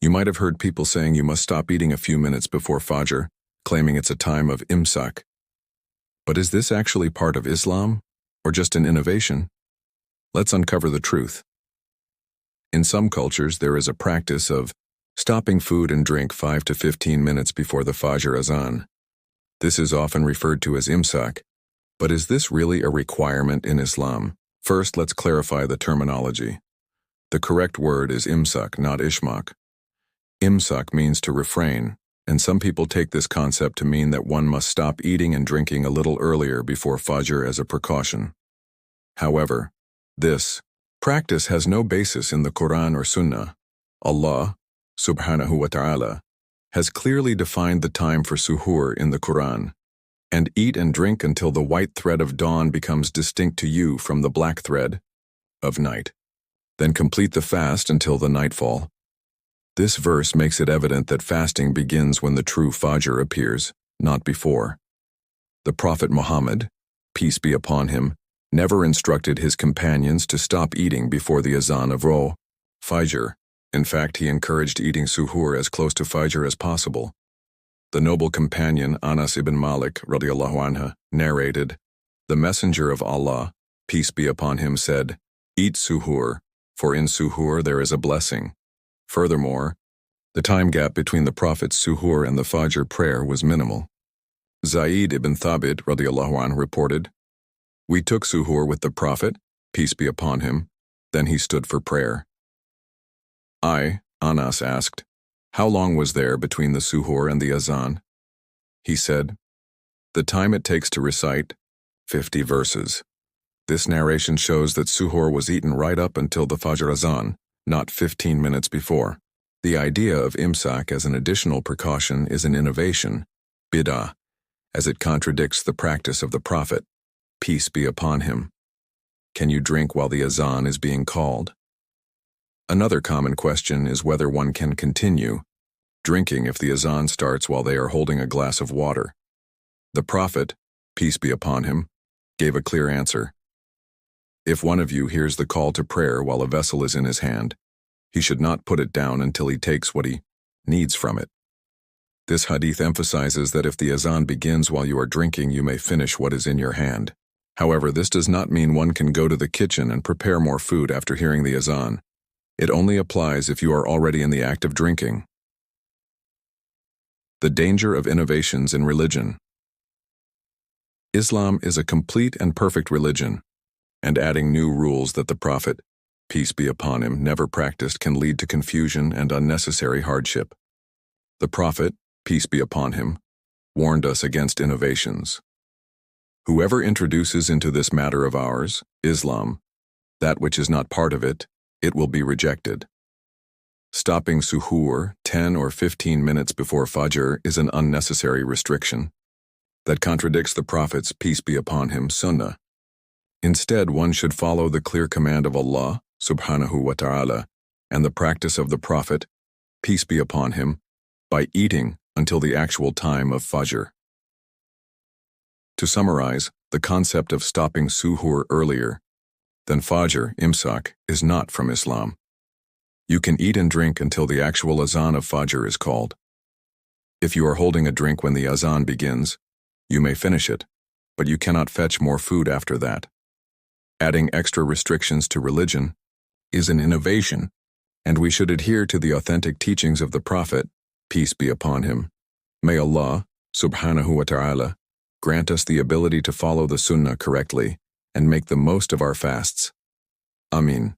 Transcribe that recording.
You might have heard people saying you must stop eating a few minutes before Fajr, claiming it's a time of imsak. But is this actually part of Islam, or just an innovation? Let's uncover the truth. In some cultures, there is a practice of stopping food and drink 5 to 15 minutes before the Fajr Azan. This is often referred to as imsak, but is this really a requirement in Islam? First, let's clarify the terminology. The correct word is imsak, not ishmak. Imsak means to refrain, and some people take this concept to mean that one must stop eating and drinking a little earlier before Fajr as a precaution. However, this practice has no basis in the Quran or Sunnah. Allah, subhanahu wa ta'ala, has clearly defined the time for suhoor in the Quran, and eat and drink until the white thread of dawn becomes distinct to you from the black thread of night. Then complete the fast until the nightfall. This verse makes it evident that fasting begins when the true Fajr appears, not before. The Prophet Muhammad, peace be upon him, never instructed his companions to stop eating before the Adhan of Fajr. In fact, he encouraged eating suhoor as close to Fajr as possible. The noble companion Anas ibn Malik radiallahu anhu narrated, "The Messenger of Allah, peace be upon him, said, 'Eat suhoor, for in suhoor there is a blessing.' Furthermore, the time gap between the Prophet's suhoor and the Fajr prayer was minimal." Zayd ibn Thabit radiallahu anhu reported, "We took suhoor with the Prophet, peace be upon him, then he stood for prayer." Anas asked, "How long was there between the suhoor and the azan?" He said, "The time it takes to recite 50 verses. This narration shows that suhoor was eaten right up until the Fajr azan, not 15 minutes before. The idea of imsak as an additional precaution is an innovation, bid'ah, as it contradicts the practice of the Prophet, peace be upon him. Can you drink while the azan is being called? Another common question is whether one can continue drinking if the azan starts while they are holding a glass of water. The Prophet, peace be upon him, gave a clear answer. If one of you hears the call to prayer while a vessel is in his hand, he should not put it down until he takes what he needs from it. This hadith emphasizes that if the azan begins while you are drinking, you may finish what is in your hand. However, this does not mean one can go to the kitchen and prepare more food after hearing the azan. It only applies if you are already in the act of drinking. The danger of innovations in religion. Islam is a complete and perfect religion, and adding new rules that the Prophet, peace be upon him, never practiced can lead to confusion and unnecessary hardship. The Prophet, peace be upon him, warned us against innovations. Whoever introduces into this matter of ours, Islam, that which is not part of it, it will be rejected. Stopping suhoor 10 or 15 minutes before Fajr is an unnecessary restriction that contradicts the Prophet's, peace be upon him, sunnah. Instead, one should follow the clear command of Allah, subhanahu wa ta'ala, and the practice of the Prophet, peace be upon him, by eating until the actual time of Fajr. To summarize, the concept of stopping suhoor earlier than Fajr, imsak, is not from Islam. You can eat and drink until the actual azan of Fajr is called. If you are holding a drink when the azan begins, you may finish it, but you cannot fetch more food after that. Adding extra restrictions to religion is an innovation, and we should adhere to the authentic teachings of the Prophet, peace be upon him. May Allah, subhanahu wa ta'ala, grant us the ability to follow the sunnah correctly and make the most of our fasts. Amin.